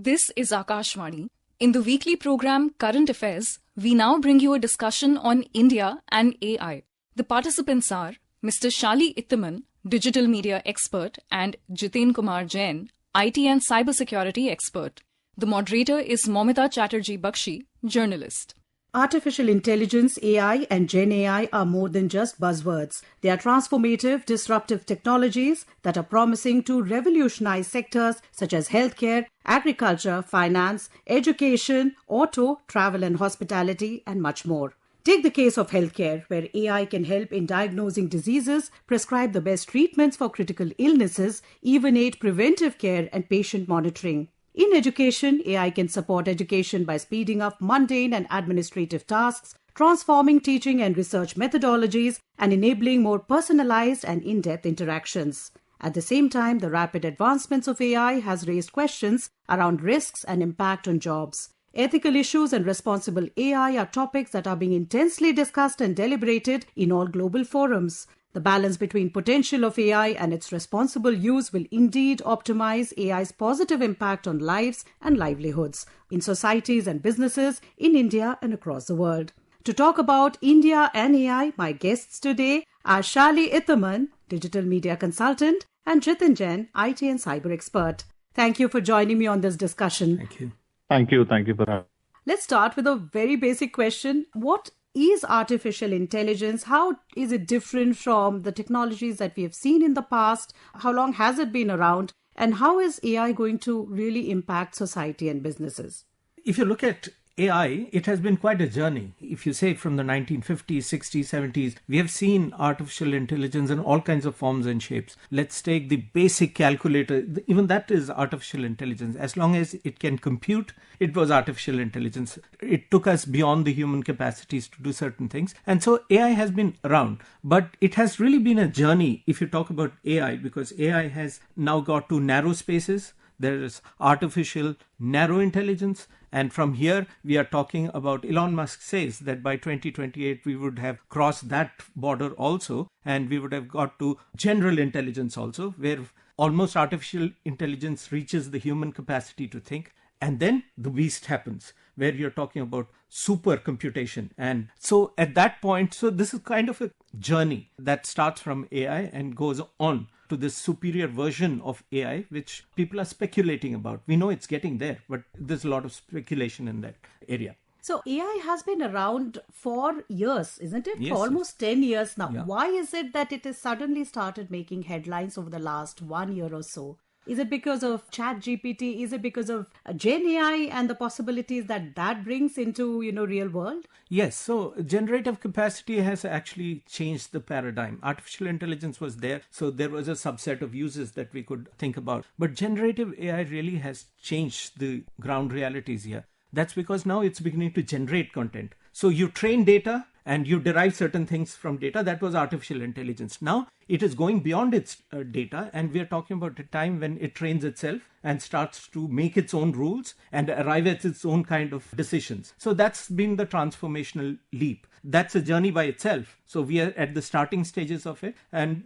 This is Akashvani. In the weekly program Current Affairs, we now bring you a discussion on India and AI. The participants are Mr. Shali Ittaman, digital media expert, and Jiten Kumar Jain, IT and cybersecurity expert. The moderator is Momita Chatterjee Bakshi, journalist. Artificial intelligence, AI and Gen AI are more than just buzzwords. They are transformative, disruptive technologies that are promising to revolutionize sectors such as healthcare, agriculture, finance, education, auto, travel and hospitality, and much more. Take the case of healthcare, where AI can help in diagnosing diseases, prescribe the best treatments for critical illnesses, even aid preventive care and patient monitoring. In education, AI can support education by speeding up mundane and administrative tasks, transforming teaching and research methodologies, and enabling more personalized and in-depth interactions. At the same time, the rapid advancements of AI has raised questions around risks and impact on jobs. Ethical issues and responsible AI are topics that are being intensely discussed and deliberated in all global forums. The balance between potential of AI and its responsible use will indeed optimize AI's positive impact on lives and livelihoods in societies and businesses in India and across the world. To talk about India and AI, my guests today are Shali Ittaman, digital media consultant, and Jiten Jain, IT and cyber expert. Thank you for joining me on this discussion. Thank you. Thank you for having me. Let's start with a very basic question. What is artificial intelligence? How is it different from the technologies that we have seen in the past? How long has it been around? And how is AI going to really impact society and businesses? If you look at AI, it has been quite a journey. If you say from the 1950s, 60s, 70s, we have seen artificial intelligence in all kinds of forms and shapes. Let's take the basic calculator. Even that is artificial intelligence. As long as it can compute, it was artificial intelligence. It took us beyond the human capacities to do certain things. And so AI has been around. But it has really been a journey if you talk about AI, because AI has now got to narrow spaces. There is artificial narrow intelligence. And from here, we are talking about, Elon Musk says that by 2028, we would have crossed that border also. And we would have got to general intelligence also, where almost artificial intelligence reaches the human capacity to think. And then the beast happens, where you're talking about super computation. And so at that point, so this is kind of a journey that starts from AI and goes on to this superior version of AI, which people are speculating about. We know it's getting there, but there's a lot of speculation in that area. So AI has been around for years, isn't it? Yes, for almost 10 years now. Yeah. Why is it that it has suddenly started making headlines over the last 1 year or so? Is it because of ChatGPT? Is it because of Gen AI and the possibilities that brings into, real world? Yes, so generative capacity has actually changed the paradigm. Artificial intelligence was there, so there was a subset of uses that we could think about. But generative AI really has changed the ground realities here. That's because now it's beginning to generate content. So you train data and you derive certain things from data. That was artificial intelligence. Now it is going beyond its data, and we are talking about a time when it trains itself and starts to make its own rules and arrive at its own kind of decisions. So that's been the transformational leap. That's a journey by itself. So we are at the starting stages of it,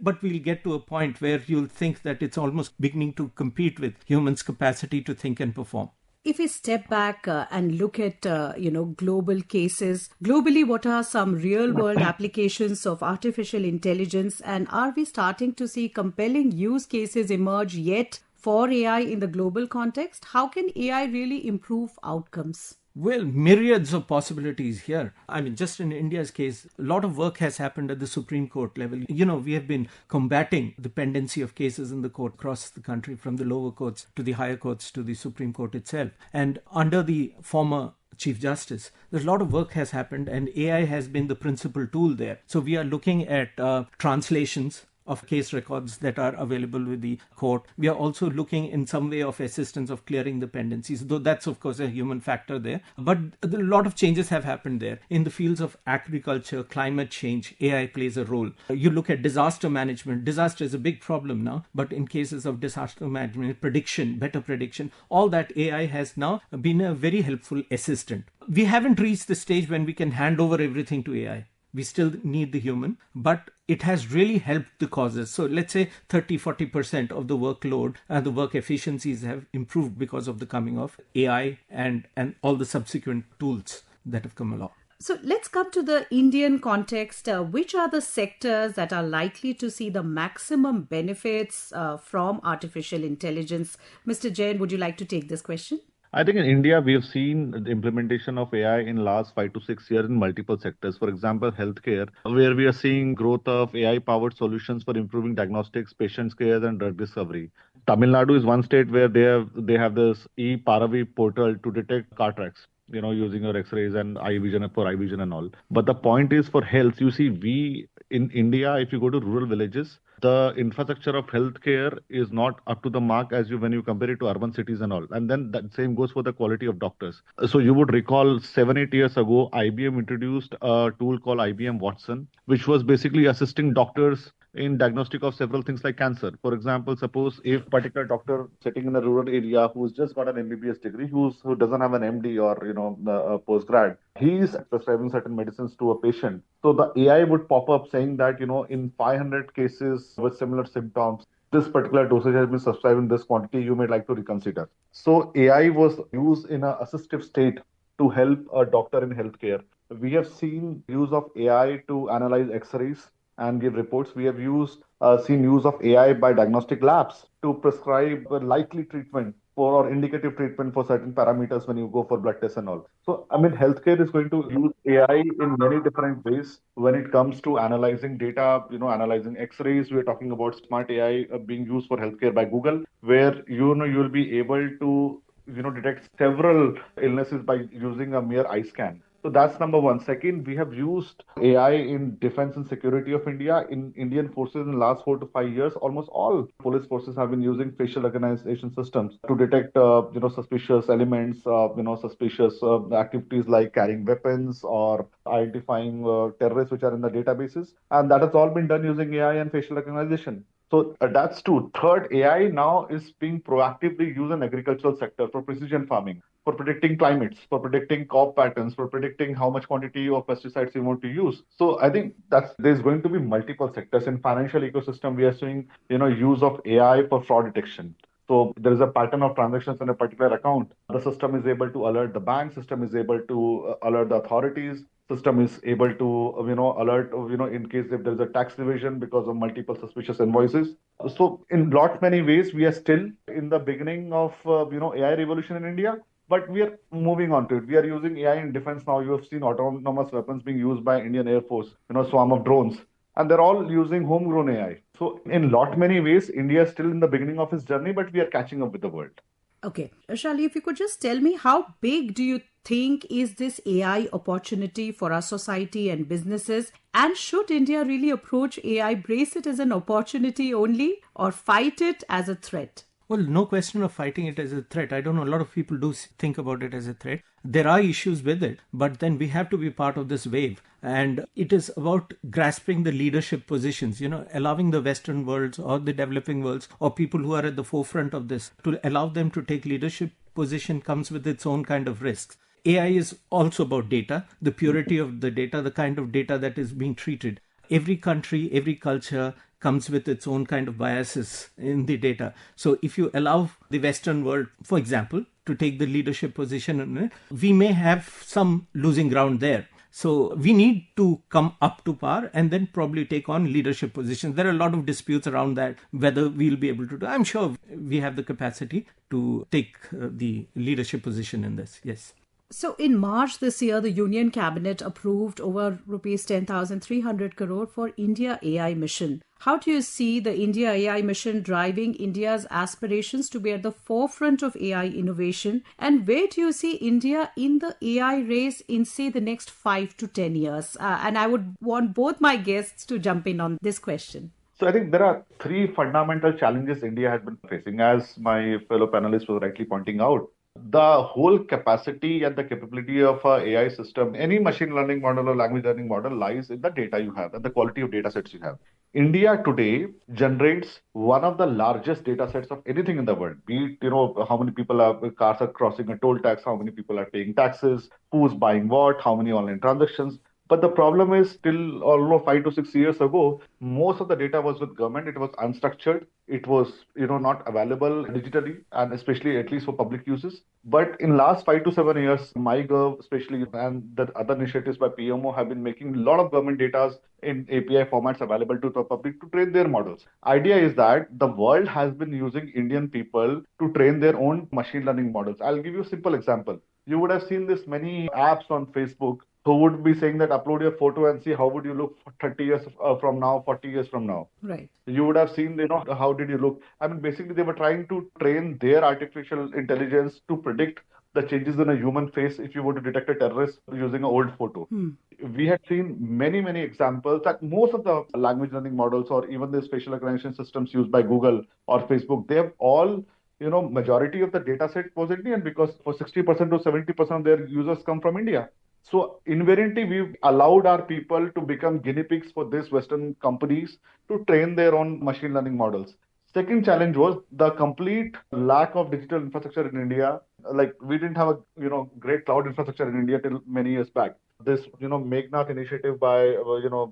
but we'll get to a point where you'll think that it's almost beginning to compete with humans' capacity to think and perform. If we step back and look at, global cases, globally, what are some real world applications of artificial intelligence? And are we starting to see compelling use cases emerge yet for AI in the global context? How can AI really improve outcomes? Well, myriads of possibilities here. I mean, just in India's case, a lot of work has happened at the Supreme Court level. We have been combating the pendency of cases in the court across the country, from the lower courts to the higher courts to the Supreme Court itself. And under the former Chief Justice, there's a lot of work has happened, and AI has been the principal tool there. So we are looking at translations of case records that are available with the court. We are also looking in some way of assistance of clearing the pendencies, though that's of course a human factor there. But a lot of changes have happened there. In the fields of agriculture, climate change, AI plays a role. You look at disaster management. Disaster is a big problem now, but in cases of disaster management, prediction, better prediction, all that AI has now been a very helpful assistant. We haven't reached the stage when we can hand over everything to AI. We still need the human, but it has really helped the causes. So let's say 30-40% of the workload and the work efficiencies have improved because of the coming of AI and all the subsequent tools that have come along. So let's come to the Indian context. Which are the sectors that are likely to see the maximum benefits from artificial intelligence? Mr. Jain, would you like to take this question? I think in India, we have seen the implementation of AI in last 5 to 6 years in multiple sectors. For example, healthcare, where we are seeing growth of AI-powered solutions for improving diagnostics, patient care, and drug discovery. Tamil Nadu is one state where they have this e-Paravi portal to detect cataracts, using your X-rays and eye vision and all. But the point is for health, you see, we in India, if you go to rural villages, the infrastructure of healthcare is not up to the mark when you compare it to urban cities and all. And then that same goes for the quality of doctors. So you would recall 7-8 years ago, IBM introduced a tool called IBM Watson, which was basically assisting doctors in diagnostic of several things like cancer. For example, suppose if particular doctor sitting in a rural area who's just got an MBBS degree, who doesn't have an MD or a postgrad, he's prescribing certain medicines to a patient. So the AI would pop up saying that in 500 cases with similar symptoms, this particular dosage has been prescribed in this quantity, you may like to reconsider. So AI was used in an assistive state to help a doctor in healthcare. We have seen use of AI to analyze X-rays and give reports. We have seen use of AI by diagnostic labs to prescribe a likely treatment or indicative treatment for certain parameters when you go for blood tests and all. So, healthcare is going to use AI in many different ways when it comes to analyzing data, analyzing X-rays. We're talking about smart AI being used for healthcare by Google, where, you'll be able to, detect several illnesses by using a mere eye scan. So that's number one. Second, we have used AI in defense and security of India. In Indian forces in the last 4 to 5 years, almost all police forces have been using facial recognition systems to detect, suspicious elements, suspicious activities like carrying weapons or identifying terrorists which are in the databases. And that has all been done using AI and facial recognition. So that's two. Third, AI now is being proactively used in agricultural sector for precision farming, for predicting climates, for predicting crop patterns, for predicting how much quantity of pesticides you want to use. So I think there's going to be multiple sectors. In financial ecosystem, we are seeing, use of AI for fraud detection. So there is a pattern of transactions in a particular account. The system is able to alert the bank, system is able to alert the authorities, system is able to, alert, in case if there's a tax evasion because of multiple suspicious invoices. So in many ways, we are still in the beginning of, AI revolution in India. But we are moving on to it. We are using AI in defense now. You have seen autonomous weapons being used by Indian Air Force, swarm of drones. And they're all using homegrown AI. So in many ways, India is still in the beginning of its journey, but we are catching up with the world. Okay. Shali, if you could just tell me, how big do you think is this AI opportunity for our society and businesses? And should India really approach AI, brace it as an opportunity only, or fight it as a threat? Well, no question of fighting it as a threat. I don't know, a lot of people do think about it as a threat. There are issues with it, but then we have to be part of this wave. And it is about grasping the leadership positions, allowing the Western worlds or the developing worlds or people who are at the forefront of this, to allow them to take leadership position comes with its own kind of risks. AI is also about data, the purity of the data, the kind of data that is being treated. Every country, every culture comes with its own kind of biases in the data. So if you allow the Western world, for example, to take the leadership position, we may have some losing ground there. So we need to come up to par and then probably take on leadership positions. There are a lot of disputes around that, whether we'll be able to do. I'm sure we have the capacity to take the leadership position in this. Yes. So in March this year, the Union Cabinet approved over rupees 10,300 crore for India AI mission. How do you see the India AI mission driving India's aspirations to be at the forefront of AI innovation? And where do you see India in the AI race in, say, the next 5 to 10 years? And I would want both my guests to jump in on this question. So I think there are three fundamental challenges India has been facing, as my fellow panelists was rightly pointing out. The whole capacity and the capability of a AI system, any machine learning model or language learning model, lies in the data you have and the quality of data sets you have. India today generates one of the largest data sets of anything in the world. Be it, how many cars are crossing a toll tax, how many people are paying taxes, who's buying what, how many online transactions. But the problem is still almost 5 to 6 years ago, most of the data was with government. It was unstructured. It was, not available digitally and especially at least for public uses. But in last 5 to 7 years, MyGov especially and the other initiatives by PMO have been making a lot of government data in API formats available to the public to train their models. Idea is that the world has been using Indian people to train their own machine learning models. I'll give you a simple example. You would have seen this many apps on Facebook who would be saying that upload your photo and see how would you look 30 years from now, 40 years from now. Right. You would have seen, how did you look? I mean, basically, they were trying to train their artificial intelligence to predict the changes in a human face if you were to detect a terrorist using an old photo. We had seen many, many examples that most of the language learning models or even the facial recognition systems used by Google or Facebook, they have all, majority of the data set was Indian because for 60% to 70% of their users come from India. So invariantly, we've allowed our people to become guinea pigs for these Western companies to train their own machine learning models. Second challenge was the complete lack of digital infrastructure in India. Like we didn't have a great cloud infrastructure in India till many years back. This Meghnad initiative by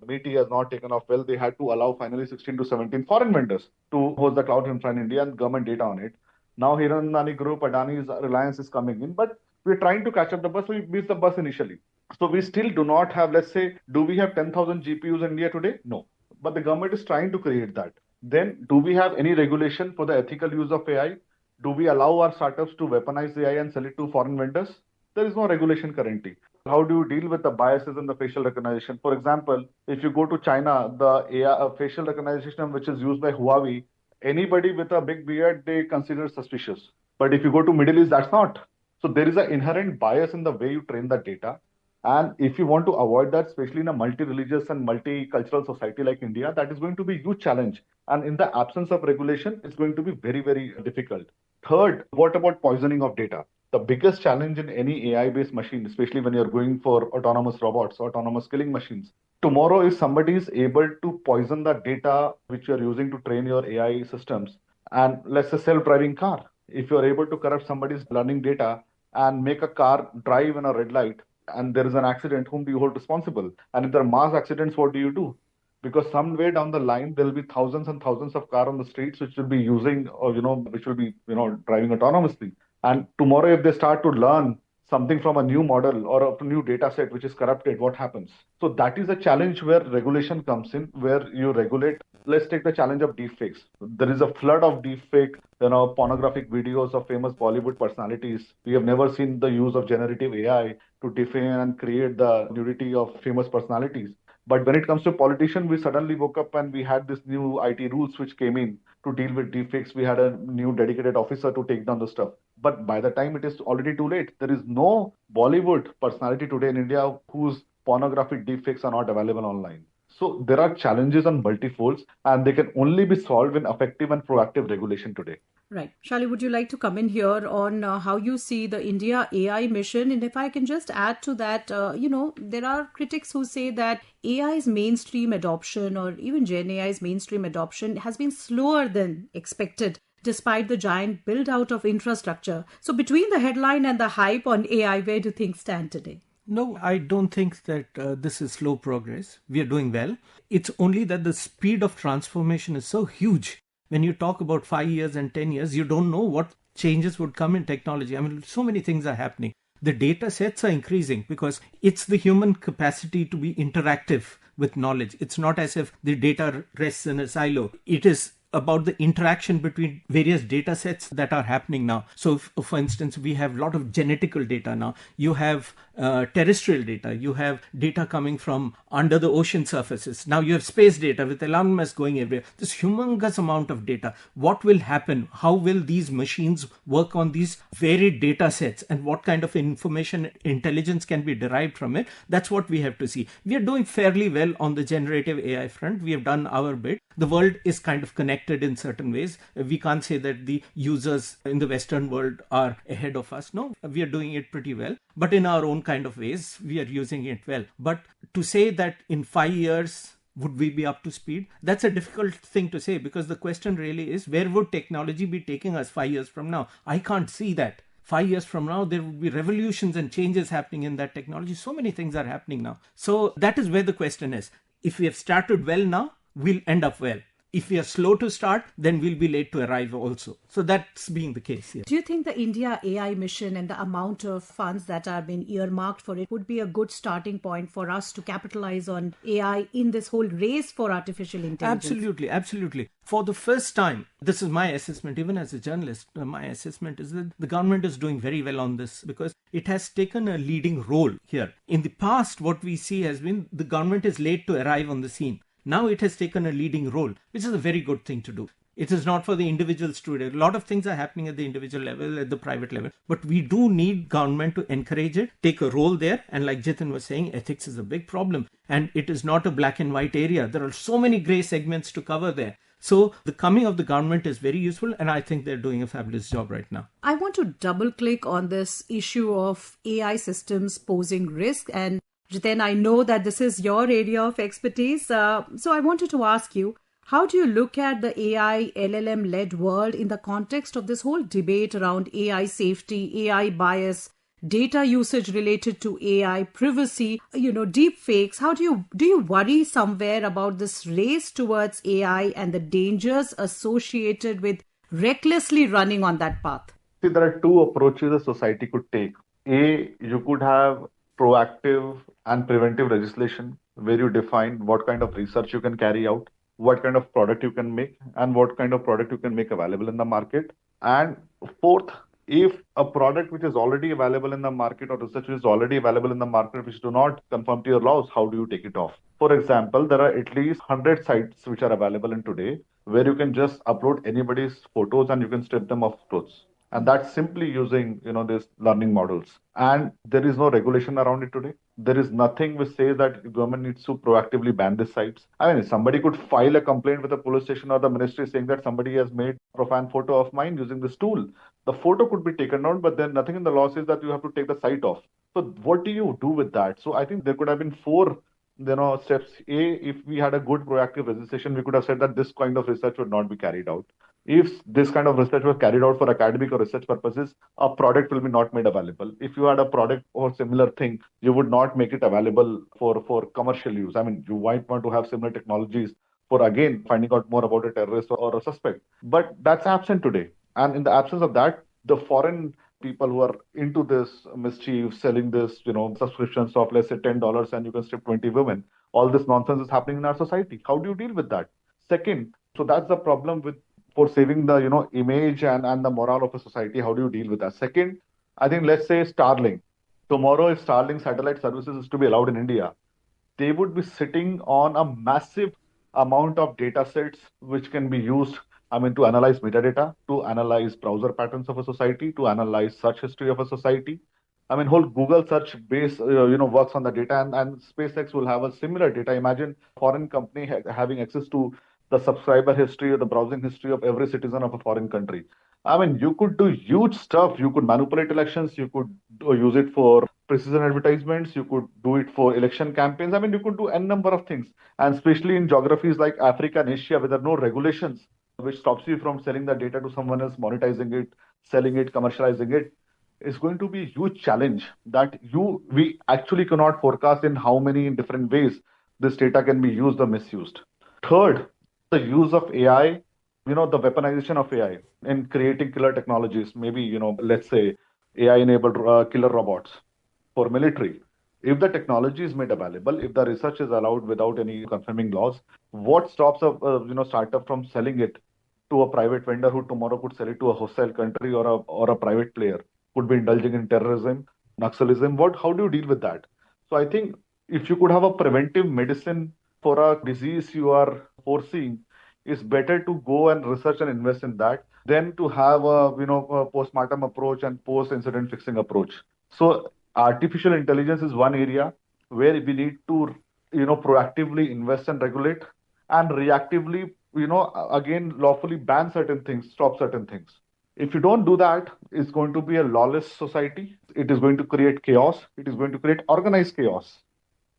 MeitY has not taken off well. They had to allow finally 16 to 17 foreign vendors to host the cloud infra in India and government data on it. Now Hiranandani Group, Adani's Reliance is coming in, but we're trying to catch up the bus. We missed the bus initially. So we still do not have, let's say, do we have 10,000 GPUs in India today? No. But the government is trying to create that. Then do we have any regulation for the ethical use of AI? Do we allow our startups to weaponize AI and sell it to foreign vendors? There is no regulation currently. How do you deal with the biases in the facial recognition? For example, if you go to China, the AI facial recognition which is used by Huawei, anybody with a big beard, they consider suspicious. But if you go to Middle East, that's not. So there is an inherent bias in the way you train that data. And if you want to avoid that, especially in a multi-religious and multicultural society like India, that is going to be a huge challenge. And in the absence of regulation, it's going to be very, very difficult. Third, what about poisoning of data? The biggest challenge in any AI-based machine, especially when you're going for autonomous robots, autonomous killing machines, tomorrow if somebody is able to poison the data which you're using to train your AI systems, and let's say self-driving car, if you're able to corrupt somebody's learning data and make a car drive in a red light, and there is an accident, whom do you hold responsible? And if there are mass accidents, what do you do? Because somewhere down the line, there will be thousands and thousands of cars on the streets which will be using or, which will be, driving autonomously. And tomorrow, if they start to learn something from a new model or a new data set which is corrupted, what happens? So that is a challenge where regulation comes in, where you regulate. Let's take the challenge of deepfakes. There is a flood of deepfake, pornographic videos of famous Bollywood personalities. We have never seen the use of generative AI to define and create the nudity of famous personalities. But when it comes to politicians, we suddenly woke up and we had this new IT rules which came in to deal with deepfakes. We had a new dedicated officer to take down the stuff. But by the time it is already too late, there is no Bollywood personality today in India whose pornographic deepfakes are not available online. So there are challenges on multifolds, and they can only be solved with effective and proactive regulation today. Right. Shali, would you like to come in here on how you see the India AI mission? And if I can just add to that, there are critics who say that AI's mainstream adoption or even Gen AI's mainstream adoption has been slower than expected, despite the giant build out of infrastructure. So between the headline and the hype on AI, where do things stand today? No, I don't think that this is slow progress. We are doing well. It's only that the speed of transformation is so huge. When you talk about 5 years and 10 years, you don't know what changes would come in technology. I mean, so many things are happening. The data sets are increasing because it's the human capacity to be interactive with knowledge. It's not as if the data rests in a silo. It is about the interaction between various data sets that are happening now. So, for instance, we have a lot of genetical data now. You have terrestrial data. You have data coming from under the ocean surfaces. Now you have space data with Elon Musk going everywhere. This humongous amount of data. What will happen? How will these machines work on these varied data sets? And what kind of information intelligence can be derived from it? That's what we have to see. We are doing fairly well on the generative AI front. We have done our bit. The world is kind of connected in certain ways. We can't say that the users in the Western world are ahead of us. No, we are doing it pretty well. But in our own kind of ways, we are using it well. But to say that in 5 years, would we be up to speed? That's a difficult thing to say, because the question really is, where would technology be taking us 5 years from now? I can't see that. 5 years from now, there will be revolutions and changes happening in that technology. So many things are happening now. So that is where the question is. If we have started well now, we'll end up well. If we are slow to start, then we'll be late to arrive also. So that's being the case here. Do you think the India AI mission and the amount of funds that are being earmarked for it would be a good starting point for us to capitalize on AI in this whole race for artificial intelligence? Absolutely, absolutely. For the first time, this is my assessment, even as a journalist, my assessment is that the government is doing very well on this because it has taken a leading role here. In the past, what we see has been the government is late to arrive on the scene. Now it has taken a leading role, which is a very good thing to do. It is not for the individuals to do. A lot of things are happening at the individual level, at the private level. But we do need government to encourage it, take a role there. And like Jitin was saying, ethics is a big problem. And it is not a black and white area. There are so many gray segments to cover there. So the coming of the government is very useful. And I think they're doing a fabulous job right now. I want to double click on this issue of AI systems posing risk. And Jiten, I know that this is your area of expertise. So I wanted to ask you, how do you look at the AI LLM-led world in the context of this whole debate around AI safety, AI bias, data usage related to AI, privacy, deep fakes? How do you worry somewhere about this race towards AI and the dangers associated with recklessly running on that path? See, there are two approaches a society could take. You could have proactive and preventive legislation where you define what kind of research you can carry out, what kind of product you can make, and what kind of product you can make available in the market. And fourth, if a product which is already available in the market or research which is already available in the market which do not conform to your laws, how do you take it off? For example, there are at least 100 sites which are available in today where you can just upload anybody's photos and you can strip them of clothes. And that's simply using, these learning models. And there is no regulation around it today. There is nothing which says that the government needs to proactively ban these sites. I mean, somebody could file a complaint with the police station or the ministry saying that somebody has made a profane photo of mine using this tool. The photo could be taken down, but then nothing in the law says that you have to take the site off. So what do you do with that? So I think there could have been four steps. If we had a good proactive legislation, we could have said that this kind of research would not be carried out. If this kind of research was carried out for academic or research purposes, a product will be not made available. If you had a product or similar thing, you would not make it available for commercial use. I mean, you might want to have similar technologies for, again, finding out more about a terrorist or a suspect. But that's absent today. And in the absence of that, the foreign people who are into this mischief, selling this, subscriptions of, let's say, $10 and you can strip 20 women, all this nonsense is happening in our society. How do you deal with that? Second, so that's the problem for saving the, image and the morale of a society. How do you deal with that? Second, I think, let's say Starlink. Tomorrow, if Starlink satellite services is to be allowed in India, they would be sitting on a massive amount of data sets which can be used, to analyze metadata, to analyze browser patterns of a society, to analyze search history of a society. Whole Google search base, works on the data, and SpaceX will have a similar data. Imagine foreign company having access to the subscriber history or the browsing history of every citizen of a foreign country. You could do huge stuff. You could manipulate elections. You could use it for precision advertisements. You could do it for election campaigns. You could do n number of things. And especially in geographies like Africa and Asia, where there are no regulations which stops you from selling the data to someone else, monetizing it, selling it, commercializing it, is going to be a huge challenge that we actually cannot forecast in how many different ways this data can be used or misused. Third, the use of AI, the weaponization of AI in creating killer technologies, maybe, let's say AI-enabled killer robots for military. If the technology is made available, if the research is allowed without any confirming laws, what stops a startup from selling it to a private vendor who tomorrow could sell it to a hostile country or a private player, could be indulging in terrorism, Naxalism? How do you deal with that? So I think if you could have a preventive medicine for a disease you are foreseeing, it's better to go and research and invest in that than to have a postmortem approach and post-incident fixing approach. So artificial intelligence is one area where we need to, proactively invest and regulate, and reactively, again, lawfully ban certain things, stop certain things. If you don't do that, it's going to be a lawless society. It is going to create chaos. It is going to create organized chaos.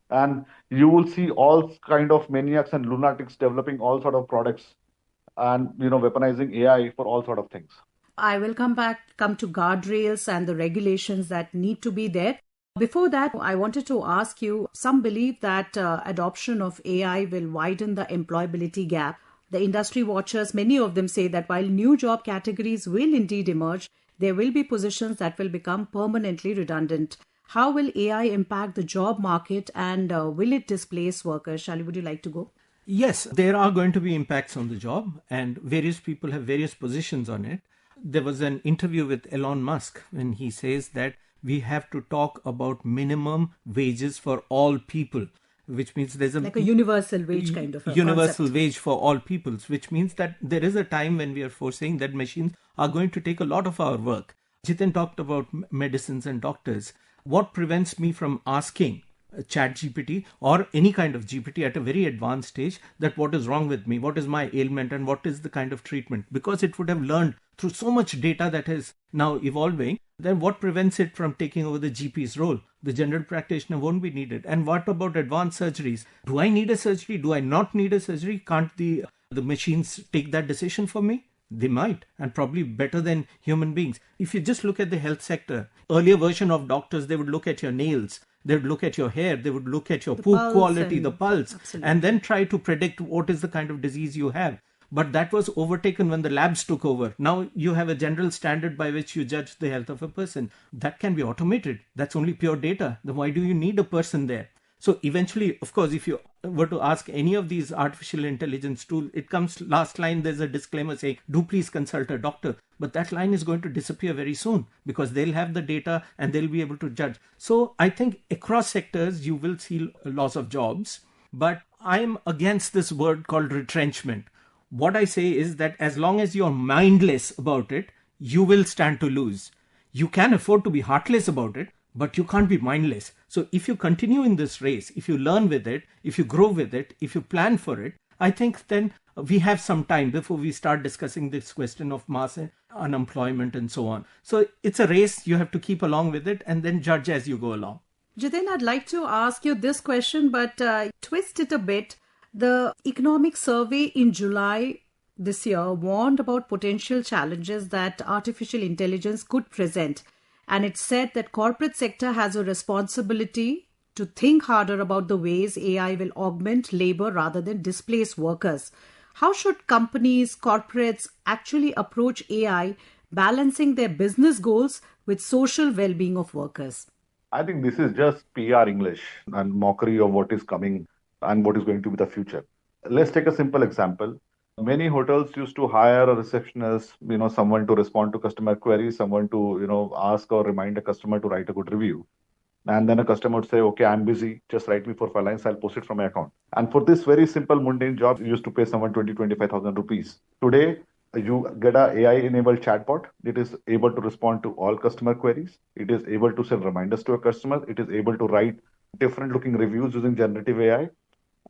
And you will see all kind of maniacs and lunatics developing all sort of products and, weaponizing AI for all sort of things. I will come to guardrails and the regulations that need to be there. Before that, I wanted to ask you, some believe that adoption of AI will widen the employability gap. The industry watchers, many of them say that while new job categories will indeed emerge, there will be positions that will become permanently redundant. How will AI impact the job market and will it displace workers? Shali, would you like to go? Yes, there are going to be impacts on the job, and various people have various positions on it. There was an interview with Elon Musk when he says that we have to talk about minimum wages for all people, which means there's like a universal wage kind of a universal concept. wage for all peoples, which means that there is a time when we are foreseeing that machines are going to take a lot of our work. Jitin talked about medicines and doctors. What prevents me from asking ChatGPT or any kind of GPT at a very advanced stage that what is wrong with me, what is my ailment, and what is the kind of treatment? Because it would have learned through so much data that is now evolving. Then what prevents it from taking over the GP's role? The general practitioner won't be needed. And what about advanced surgeries? Do I need a surgery? Do I not need a surgery? Can't the machines take that decision for me? They might, and probably better than human beings. If you just look at the health sector, earlier version of doctors, they would look at your nails, they would look at your hair, they would look at your poop quality, the pulse, absolutely. and then try to predict what is the kind of disease you have. But that was overtaken when the labs took over. Now you have a general standard by which you judge the health of a person. That can be automated. That's only pure data. Then why do you need a person there? So eventually, of course, if you were to ask any of these artificial intelligence tools, it comes last line, there's a disclaimer saying, do please consult a doctor. But that line is going to disappear very soon because they'll have the data and they'll be able to judge. So I think across sectors, you will see loss of jobs. But I'm against this word called retrenchment. What I say is that as long as you're mindless about it, you will stand to lose. You can afford to be heartless about it, but you can't be mindless. So if you continue in this race, if you learn with it, if you grow with it, if you plan for it, I think then we have some time before we start discussing this question of mass unemployment and so on. So it's a race. You have to keep along with it and then judge as you go along. Jitin, I'd like to ask you this question, but twist it a bit. The economic survey in July this year warned about potential challenges that artificial intelligence could present. And it said that corporate sector has a responsibility to think harder about the ways AI will augment labor rather than displace workers. How should companies, corporates actually approach AI, balancing their business goals with social well-being of workers? I think this is just PR English and mockery of what is coming and what is going to be the future. Let's take a simple example. Many hotels used to hire a receptionist, someone to respond to customer queries, someone to, ask or remind a customer to write a good review. And then a customer would say, okay, I'm busy, just write me for 5 lines, I'll post it from my account. And for this very simple mundane job, you used to pay someone 25,000 rupees. Today, you get a AI-enabled chatbot. It is able to respond to all customer queries. It is able to send reminders to a customer. It is able to write different looking reviews using generative AI.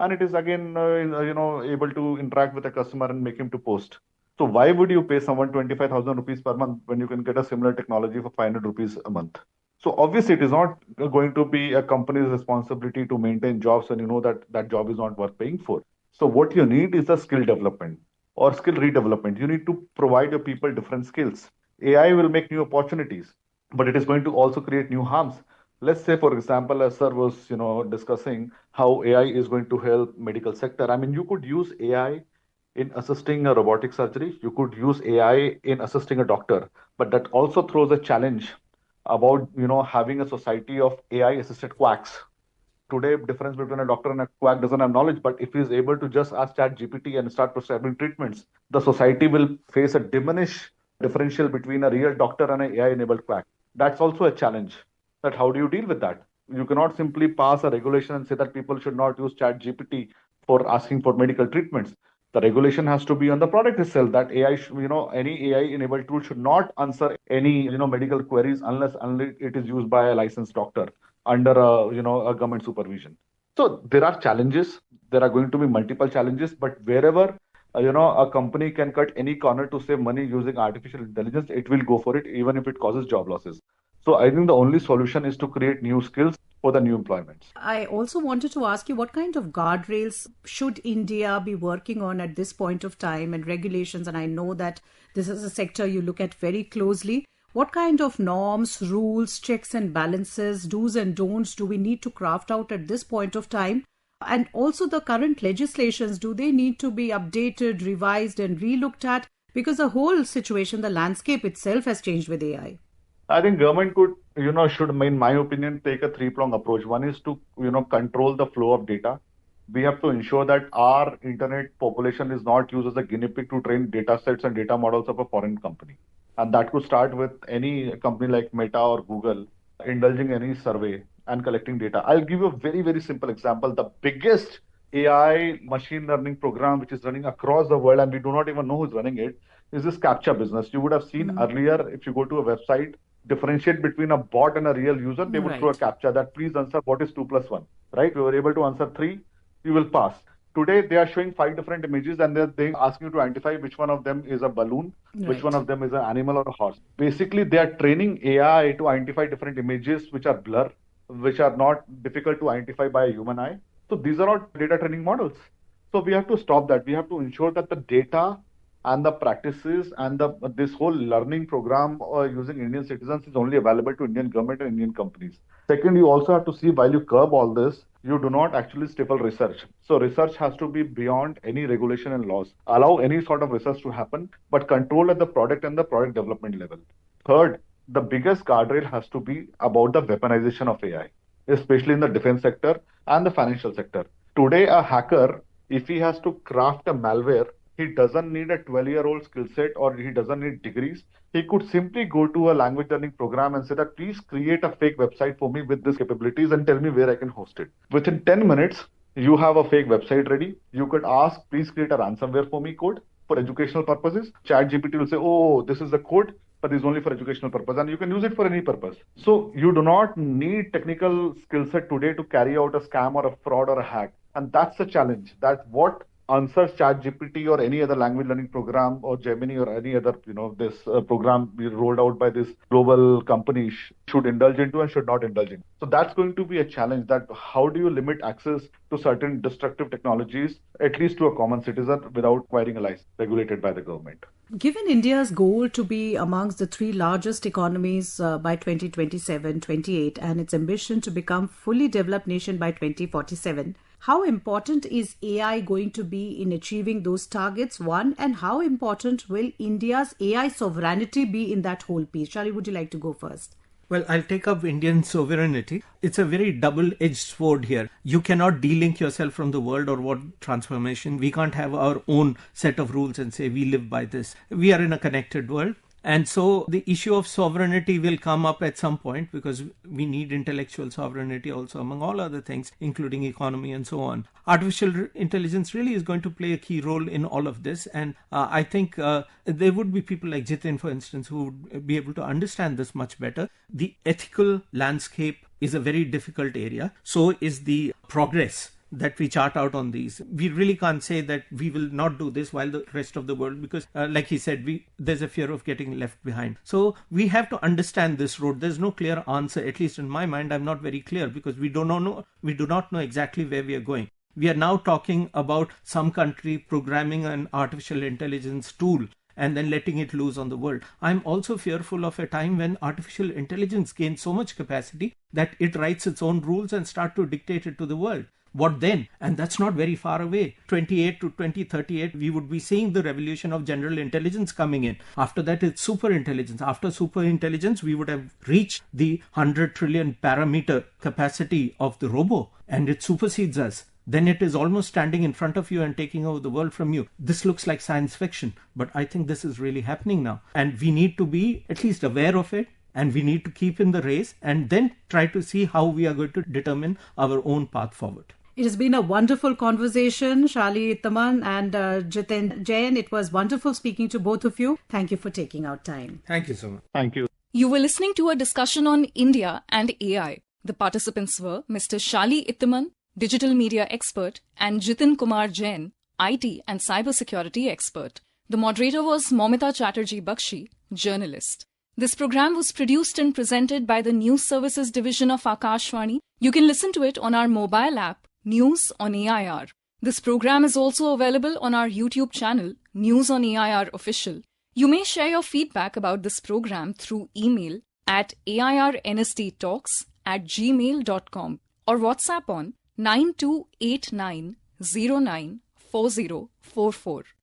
And it is again, able to interact with a customer and make him to post. So why would you pay someone 25,000 rupees per month when you can get a similar technology for 500 rupees a month? So obviously it is not going to be a company's responsibility to maintain jobs and you know that that job is not worth paying for. So what you need is a skill development or skill redevelopment. You need to provide your people different skills. AI will make new opportunities, but it is going to also create new harms. Let's say, for example, as sir was, discussing how AI is going to help medical sector. I mean, you could use AI in assisting a robotic surgery. You could use AI in assisting a doctor, but that also throws a challenge about, having a society of AI assisted quacks. Today, difference between a doctor and a quack doesn't have knowledge, but if he is able to just ask ChatGPT and start prescribing treatments, the society will face a diminished differential between a real doctor and an AI enabled quack. That's also a challenge. That how do you deal with that? You cannot simply pass a regulation and say that people should not use ChatGPT for asking for medical treatments. The regulation has to be on the product itself that AI, any AI-enabled tool should not answer any, medical queries unless it is used by a licensed doctor under a government supervision. So there are challenges. There are going to be multiple challenges, but wherever a company can cut any corner to save money using artificial intelligence, it will go for it, even if it causes job losses. So I think the only solution is to create new skills for the new employments. I also wanted to ask you what kind of guardrails should India be working on at this point of time and regulations? And I know that this is a sector you look at very closely. What kind of norms, rules, checks and balances, do's and don'ts do we need to craft out at this point of time? And also the current legislations, do they need to be updated, revised and relooked at? Because the whole situation, the landscape itself has changed with AI. I think government could, should, in my opinion, take a three-pronged approach. One is to, control the flow of data. We have to ensure that our internet population is not used as a guinea pig to train data sets and data models of a foreign company. And that could start with any company like Meta or Google indulging any survey and collecting data. I'll give you a very, very simple example. The biggest AI machine learning program which is running across the world, and we do not even know who's running it, is this CAPTCHA business. You would have seen earlier, if you go to a website, differentiate between a bot and a real user, they would throw a CAPTCHA that please answer what is 2 plus 1, right? We were able to answer 3, you will pass. Today, they are showing 5 different images and they're asking you to identify which one of them is a balloon, which one of them is an animal or a horse. Basically, they are training AI to identify different images which are blur, which are not difficult to identify by a human eye. So these are all data training models. So we have to stop that. We have to ensure that the data and the practices and this whole learning program using Indian citizens is only available to Indian government and Indian companies. Second, you also have to see while you curb all this, you do not actually stifle research. So research has to be beyond any regulation and laws. Allow any sort of research to happen, but control at the product and the product development level. Third, the biggest guardrail has to be about the weaponization of AI, especially in the defense sector and the financial sector. Today, a hacker, if he has to craft a malware, he doesn't need a 12-year-old skill set or he doesn't need degrees. He could simply go to a language learning program and say that please create a fake website for me with these capabilities and tell me where I can host it. Within 10 minutes, you have a fake website ready. You could ask, please create a ransomware for me code for educational purposes. ChatGPT will say, oh, this is the code, but it's only for educational purpose and you can use it for any purpose. So you do not need technical skill set today to carry out a scam or a fraud or a hack. And that's the challenge. That's what answers ChatGPT or any other language learning program or Gemini or any other, this program we rolled out by this global company should indulge into and should not indulge in. So that's going to be a challenge, that how do you limit access to certain destructive technologies, at least to a common citizen, without acquiring a license regulated by the government. Given India's goal to be amongst the 3 largest economies by 2027-28 and its ambition to become fully developed nation by 2047, how important is AI going to be in achieving those targets, one, and how important will India's AI sovereignty be in that whole piece? Shali, would you like to go first? Well, I'll take up Indian sovereignty. It's a very double-edged sword here. You cannot de-link yourself from the world or what transformation. We can't have our own set of rules and say we live by this. We are in a connected world. And so the issue of sovereignty will come up at some point because we need intellectual sovereignty also among all other things, including economy and so on. Artificial intelligence really is going to play a key role in all of this. And I think there would be people like Jitin, for instance, who would be able to understand this much better. The ethical landscape is a very difficult area. So is the progress that we chart out on these. We really can't say that we will not do this while the rest of the world, because like he said, there's a fear of getting left behind. So we have to understand this road. There's no clear answer, at least in my mind. I'm not very clear because we do not know exactly where we are going. We are now talking about some country programming an artificial intelligence tool and then letting it loose on the world. I'm also fearful of a time when artificial intelligence gains so much capacity that it writes its own rules and start to dictate it to the world. What then? And that's not very far away. 28 to 2038, we would be seeing the revolution of general intelligence coming in. After that, it's super intelligence. After super intelligence, we would have reached the 100 trillion parameter capacity of the robo, and it supersedes us. Then it is almost standing in front of you and taking over the world from you. This looks like science fiction, but I think this is really happening now. And we need to be at least aware of it. And we need to keep in the race and then try to see how we are going to determine our own path forward. It has been a wonderful conversation, Shali Ittaman and Jitin Jain. It was wonderful speaking to both of you. Thank you for taking out time. Thank you so much. Thank you. You were listening to a discussion on India and AI. The participants were Mr. Shali Ittaman, digital media expert, and Jitin Kumar Jain, IT and cybersecurity expert. The moderator was Momita Chatterjee Bakshi, journalist. This program was produced and presented by the News Services Division of Akashvani. You can listen to it on our mobile app, News on AIR. This program is also available on our YouTube channel, News on AIR Official. You may share your feedback about this program through email at airnsttalks@gmail.com or WhatsApp on 9289094044.